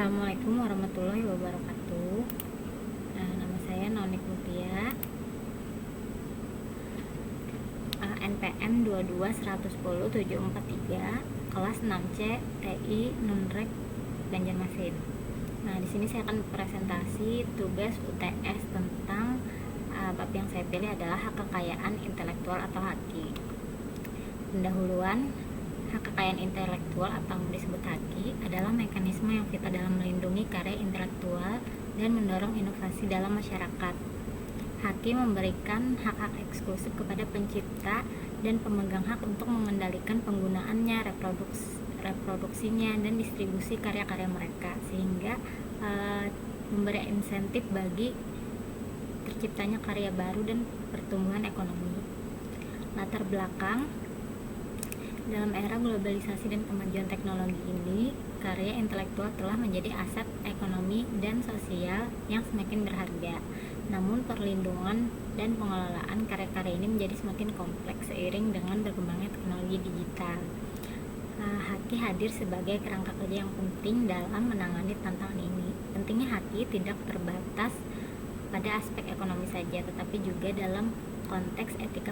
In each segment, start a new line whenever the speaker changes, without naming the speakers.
Assalamualaikum warahmatullahi wabarakatuh. Nama saya Nonik Mutia, NPM 2210743, kelas 6C TI Nunrek Banjarmasin. Di sini saya akan presentasi tugas UTS tentang bab yang saya pilih adalah hak kekayaan intelektual atau HAKI. Pendahuluan, hak kekayaan intelektual atau disebut HAKI adalah mekanisme yang vital dalam melindungi karya intelektual dan mendorong inovasi dalam masyarakat. HAKI memberikan hak-hak eksklusif kepada pencipta dan pemegang hak untuk mengendalikan penggunaannya, reproduksinya, dan distribusi karya-karya mereka, sehingga memberi insentif bagi terciptanya karya baru dan pertumbuhan ekonomi. Latar belakang: dalam era globalisasi dan kemajuan teknologi ini, karya intelektual telah menjadi aset ekonomi dan sosial yang semakin berharga. Namun perlindungan dan pengelolaan karya-karya ini menjadi semakin kompleks seiring dengan berkembangnya teknologi digital. HAKI hadir sebagai kerangka kerja yang penting dalam menangani tantangan ini. Pentingnya HAKI tidak terbatas pada aspek ekonomi saja, tetapi juga dalam konteks etika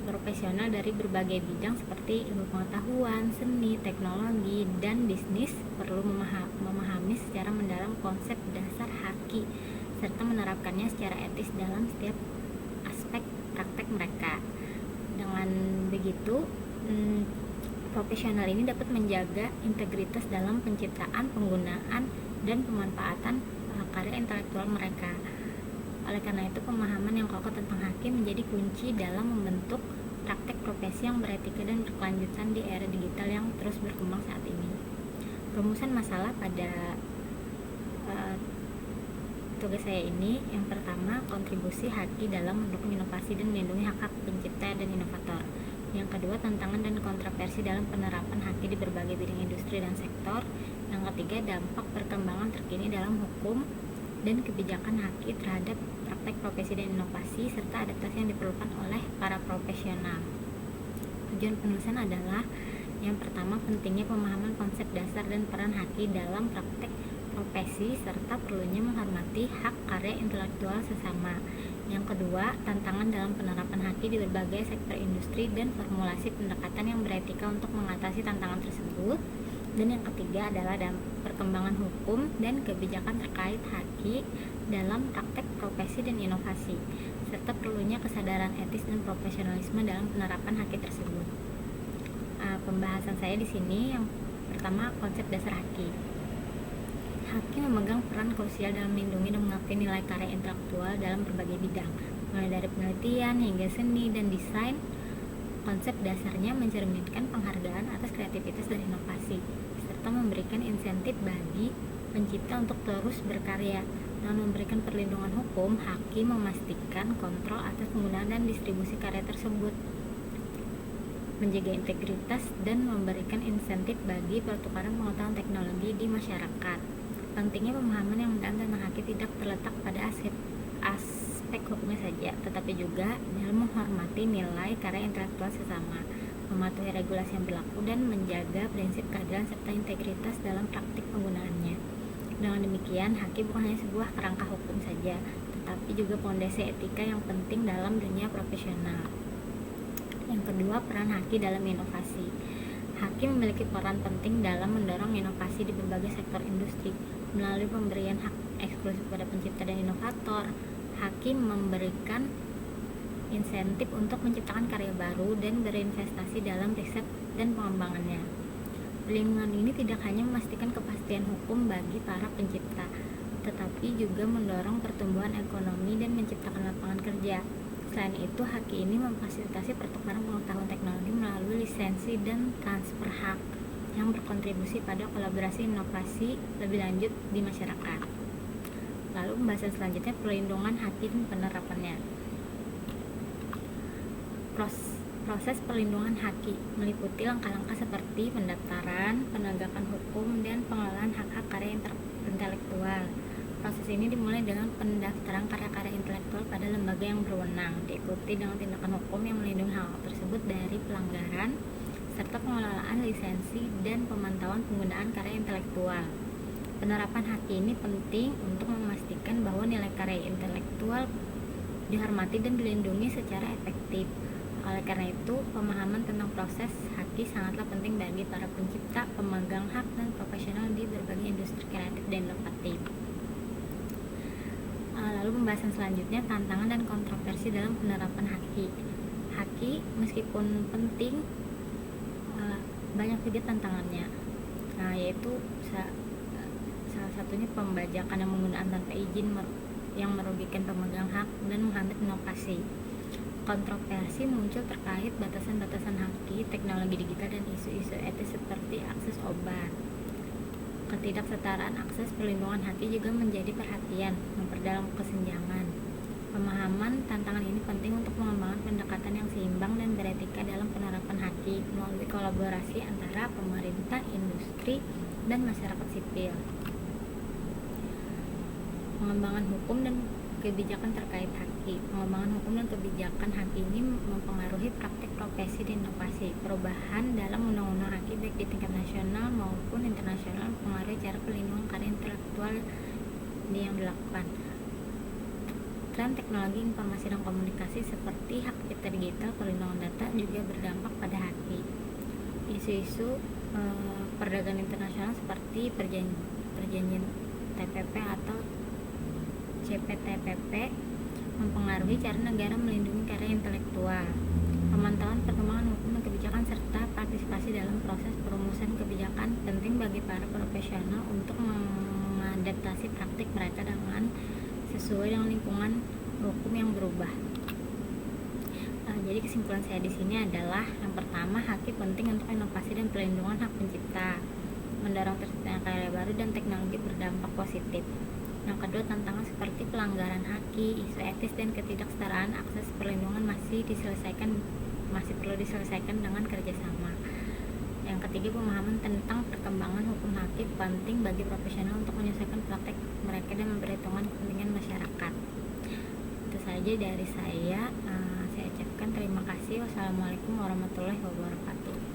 profesional dari berbagai bidang seperti ilmu pengetahuan, seni, teknologi, dan bisnis perlu memahami secara mendalam konsep dasar HAKI serta menerapkannya secara etis dalam setiap aspek praktek mereka. Dengan begitu, profesional ini dapat menjaga integritas dalam penciptaan, penggunaan, dan pemanfaatan karya intelektual mereka. Oleh karena itu, pemahaman yang kokoh tentang HAKI menjadi kunci dalam membentuk praktek profesi yang beretika dan berkelanjutan di era digital yang terus berkembang saat ini. Rumusan masalah pada tugas saya ini: yang pertama, kontribusi HAKI dalam mendukung inovasi dan melindungi hak-hak pencipta dan inovator. Yang kedua, tantangan dan kontroversi dalam penerapan HAKI di berbagai bidang industri dan sektor. Yang ketiga, dampak perkembangan terkini dalam hukum dan kebijakan HAKI terhadap praktek profesi dan inovasi, serta adaptasi yang diperlukan oleh para profesional. Tujuan penulisan adalah: yang pertama, pentingnya pemahaman konsep dasar dan peran HAKI dalam praktek profesi serta perlunya menghormati hak karya intelektual sesama. Yang kedua, tantangan dalam penerapan HAKI di berbagai sektor industri dan formulasi pendekatan yang beretika untuk mengatasi tantangan tersebut. Dan yang ketiga adalah perkembangan hukum dan kebijakan terkait HAKI dalam praktek profesi dan inovasi, serta perlunya kesadaran etis dan profesionalisme dalam penerapan HAKI tersebut. Pembahasan saya di sini, yang pertama, konsep dasar HAKI. HAKI memegang peran krusial dalam melindungi dan mengakui nilai karya intelektual dalam berbagai bidang, mulai dari penelitian hingga seni dan desain. Konsep dasarnya mencerminkan penghargaan atas kreativitas dan inovasi, serta memberikan insentif bagi pencipta untuk terus berkarya. Dengan memberikan perlindungan hukum, HAKI memastikan kontrol atas penggunaan dan distribusi karya tersebut, menjaga integritas, dan memberikan insentif bagi pertukaran pengetahuan teknologi di masyarakat. Pentingnya pemahaman yang mendalam tentang HAKI tidak terletak pada aspek hukumnya saja, tetapi juga dalam menghormati nilai karya intelektual sesama, mematuhi regulasi yang berlaku, dan menjaga prinsip keadilan serta integritas dalam praktik penggunaannya. Dengan demikian, HAKI bukan hanya sebuah kerangka hukum saja, tetapi juga fondasi etika yang penting dalam dunia profesional. Yang kedua, peran HAKI dalam inovasi. HAKI memiliki peran penting dalam mendorong inovasi di berbagai sektor industri melalui pemberian hak eksklusif kepada pencipta dan inovator. HAKI memberikan insentif untuk menciptakan karya baru dan berinvestasi dalam riset dan pengembangannya. Perlindungan ini tidak hanya memastikan kepastian hukum bagi para pencipta, tetapi juga mendorong pertumbuhan ekonomi dan menciptakan lapangan kerja. Selain itu, HAKI ini memfasilitasi pertukaran pengetahuan teknologi melalui lisensi dan transfer hak yang berkontribusi pada kolaborasi inovasi lebih lanjut di masyarakat. Lalu pembahasan selanjutnya, perlindungan HAKI dan penerapannya. Proses perlindungan HAKI meliputi langkah-langkah seperti pendaftaran, penegakan hukum, dan pengelolaan hak-hak karya intelektual. Proses ini dimulai dengan pendaftaran karya-karya intelektual pada lembaga yang berwenang, diikuti dengan tindakan hukum yang melindungi hak tersebut dari pelanggaran, serta pengelolaan lisensi dan pemantauan penggunaan karya intelektual. Penerapan hak ini penting untuk memastikan bahwa nilai karya intelektual dihormati dan dilindungi secara efektif. Oleh karena itu, pemahaman tentang proses haki sangatlah penting bagi para pencipta, pemegang hak, dan profesional di berbagai industri kreatif dan inovatif. Lalu pembahasan selanjutnya, tantangan dan kontroversi dalam penerapan haki. Haki meskipun penting, banyak juga tantangannya. Yaitu salah satunya pembajakan yang menggunakan tanpa izin yang merugikan pemegang hak dan menghambat inovasi. Kontroversi muncul terkait batasan-batasan haki, teknologi digital, dan isu-isu etis seperti akses obat. Ketidaksetaraan akses perlindungan haki juga menjadi perhatian, memperdalam kesenjangan. Pemahaman tantangan ini penting untuk mengembangkan pendekatan yang seimbang dan beretika dalam penerapan haki melalui kolaborasi antara pemerintah, industri, dan masyarakat sipil. Pengembangan hukum dan kebijakan terkait haki. Pengembangan hukum dan kebijakan haki ini mempengaruhi praktik profesi dan inovasi. Perubahan dalam undang-undang haki baik di tingkat nasional maupun internasional mempengaruhi cara pelindungan karya intelektual yang dilakukan. Tren teknologi informasi dan komunikasi seperti hak cipta digital, perlindungan data juga berdampak pada haki. Isu-isu perdagangan internasional seperti perjanjian TPP atau CPTPP mempengaruhi cara negara melindungi karya intelektual. Pemantauan perkembangan hukum dan kebijakan serta partisipasi dalam proses perumusan kebijakan penting bagi para profesional untuk mengadaptasi praktik mereka dengan sesuai dengan lingkungan hukum yang berubah. Jadi kesimpulan saya di sini adalah yang pertama, haki penting untuk inovasi dan perlindungan hak pencipta, mendorong terciptanya karya baru dan teknologi berdampak positif. Yang kedua, tantangan seperti pelanggaran haki, isu etis, dan ketidaksetaraan akses perlindungan masih perlu diselesaikan dengan kerjasama. Yang ketiga, pemahaman tentang perkembangan hukum haki penting bagi profesional untuk menyelesaikan praktek mereka dan memperhitungkan kepentingan masyarakat. Itu saja dari saya. Saya ucapkan terima kasih. Wassalamualaikum warahmatullahi wabarakatuh.